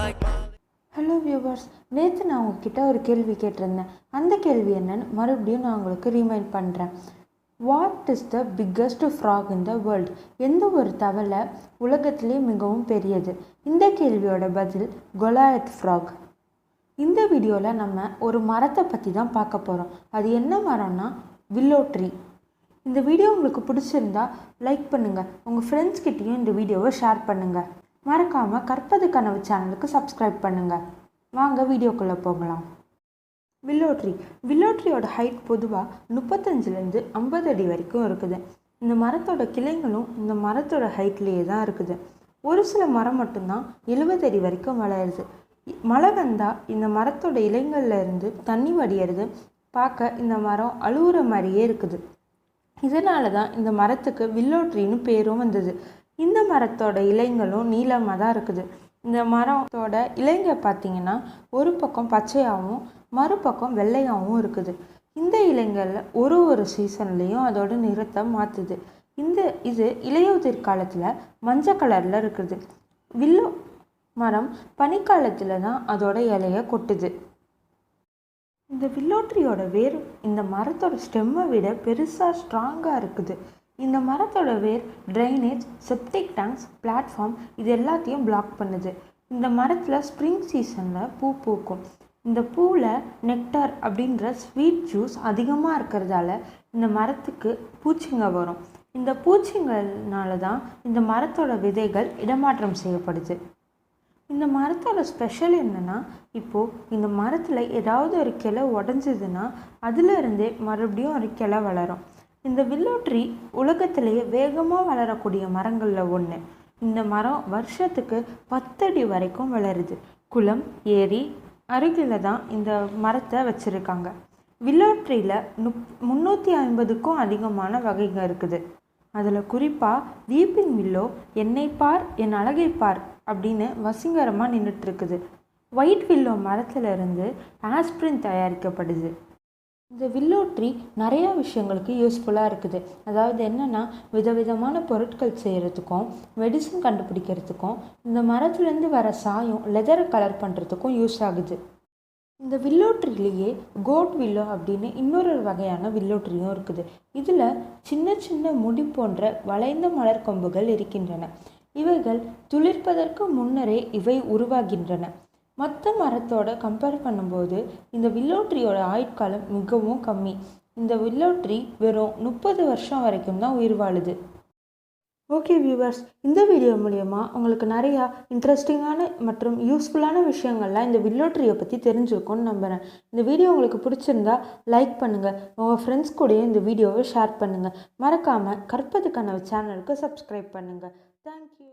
Hello viewers, நேற்று நான் உங்ககிட்ட ஒரு கேள்வி கேட்டிருந்தேன். அந்த கேள்வி என்னன்னு மறுபடியும் நான் உங்களுக்கு ரீமைண்ட் பண்ணுறேன். What is the biggest frock in the world? எந்த ஒரு தவளை உலகத்திலே மிகவும் பெரியது? இந்த கேள்வியோட பதில் கொலாயத் ஃப்ராக். இந்த வீடியோவில் நம்ம ஒரு மரத்தை பற்றி தான் பார்க்க போகிறோம். அது என்ன மரம்னா வில்லோ ட்ரீ. இந்த வீடியோ உங்களுக்கு பிடிச்சிருந்தா லைக் பண்ணுங்கள், உங்கள் ஃப்ரெண்ட்ஸ்கிட்டையும் இந்த வீடியோவை ஷேர் பண்ணுங்கள். மறக்காமல் கற்பது கனவு சேனலுக்கு சப்ஸ்கிரைப் பண்ணுங்கள். வாங்க வீடியோக்குள்ளே போகலாம். வில்லோ ட்ரீயோட ஹைட் பொதுவாக 35லேருந்து 50 அடி வரைக்கும் இருக்குது. இந்த மரத்தோட கிளைங்களும் இந்த மரத்தோட ஹைட்லேயே தான் இருக்குது. ஒரு சில மரம் மட்டும்தான் 70 அடி வரைக்கும் வளருது. மழை வந்தால் இந்த மரத்தோட இலைங்களில் இருந்து தண்ணி வடிகிறது. பார்க்க இந்த மரம் அழுகுற மாதிரியே இருக்குது. இதனால தான் இந்த மரத்துக்கு வில்லோ ட்ரீன்னு பேரும் வந்தது. இந்த மரத்தோட இலைங்களும் நீளமாக தான் இருக்குது. இந்த மரத்தோட இலைங்க பார்த்திங்கன்னா ஒரு பக்கம் பச்சையாகவும் மறுபக்கம் வெள்ளையாகவும் இருக்குது. இந்த இலைங்களில் ஒரு சீசன்லேயும் அதோட நிறத்தை மாற்றுது. இது இலையுதிர் காலத்தில் மஞ்சள் கலரில் இருக்குது. வில்லோ மரம் பனிக்காலத்தில் தான் அதோட இலையை கொட்டுது. இந்த வில்லோ ட்ரீயோட வேர் இந்த மரத்தோட ஸ்டெம்மை விட பெருசாக ஸ்ட்ராங்காக இருக்குது. இந்த மரத்தோட வேர் ட்ரைனேஜ், செப்டிக் டேங்க்ஸ், பிளாட்ஃபார்ம் இது எல்லாத்தையும் பிளாக் பண்ணுது. இந்த மரத்தில் ஸ்ப்ரிங் சீசனில் பூ பூக்கும். இந்த பூவில் நெக்டார் அப்படின்ற ஸ்வீட் ஜூஸ் அதிகமாக இருக்கிறதால இந்த மரத்துக்கு பூச்சிங்க வரும். இந்த பூச்சிங்கனால தான் இந்த மரத்தோட விதைகள் இடமாற்றம் செய்யப்படுது. இந்த மரத்தோட ஸ்பெஷல் என்னென்னா, இப்போது இந்த மரத்தில் ஏதாவது ஒரு கிளை உடஞ்சிதுன்னா அதிலிருந்தே மறுபடியும் ஒரு கிளை வளரும். இந்த வில்லோ ட்ரீ உலகத்திலேயே வேகமாக வளரக்கூடிய மரங்களில் ஒன்று. இந்த மரம் வருஷத்துக்கு 10 அடி வரைக்கும் வளருது. குளம், ஏரி அருகில் தான் இந்த மரத்தை வச்சுருக்காங்க. வில்லோ ட்ரீயில் 350க்கும் அதிகமான வகைங்க இருக்குது. அதில் குறிப்பாக வீப்பிங் வில்லோ என்னை பார் என் அழகை பார் அப்படின்னு வசீகரமாக நின்றுட்டுருக்குது. ஒயிட் வில்லோ மரத்திலிருந்து ஆஸ்பிரின் தயாரிக்கப்படுது. இந்த வில்லோ ட்ரீ நிறையா விஷயங்களுக்கு யூஸ்ஃபுல்லாக இருக்குது. அதாவது என்னென்னா, விதவிதமான பொருட்கள் செய்கிறதுக்கும் மெடிசன் கண்டுபிடிக்கிறதுக்கும் இந்த மரத்துலேருந்து வர சாயம் லெதரை கலர் பண்ணுறதுக்கும் யூஸ் ஆகுது. இந்த வில்லோ ட்ரீலேயே கோட் வில்லோ அப்படின்னு இன்னொரு வகையான வில்லோ ட்ரீயும் இருக்குது. இதில் சின்ன சின்ன முடி போன்ற வளைந்த மலர் கொம்புகள் இருக்கின்றன. இவைகள் துளிர்ப்பதற்கு முன்னரே இவை உருவாகின்றன. மற்ற மரத்தோட கம்பேர் பண்ணும்போது இந்த வில்லோ ட்ரீயோட ஆயுட்காலம் மிகவும் கம்மி. இந்த வில்லோ ட்ரீ வெறும் 30 வருஷம் வரைக்கும் தான் உயிர் வாழுது. ஓகே வியூவர்ஸ், இந்த வீடியோ மூலமா உங்களுக்கு நிறையா இன்ட்ரெஸ்டிங்கான மற்றும் யூஸ்ஃபுல்லான விஷயங்கள்லாம் இந்த வில்லோ ட்ரீயை பற்றி தெரிஞ்சிருக்கும்னு நம்புகிறேன். இந்த வீடியோ உங்களுக்கு பிடிச்சிருந்தா லைக் பண்ணுங்கள், உங்கள் ஃப்ரெண்ட்ஸ் கூடயும் இந்த வீடியோவை ஷேர் பண்ணுங்கள். மறக்காமல் கற்பது கனவு சேனலுக்கு சப்ஸ்கிரைப் பண்ணுங்கள். தேங்க்யூ.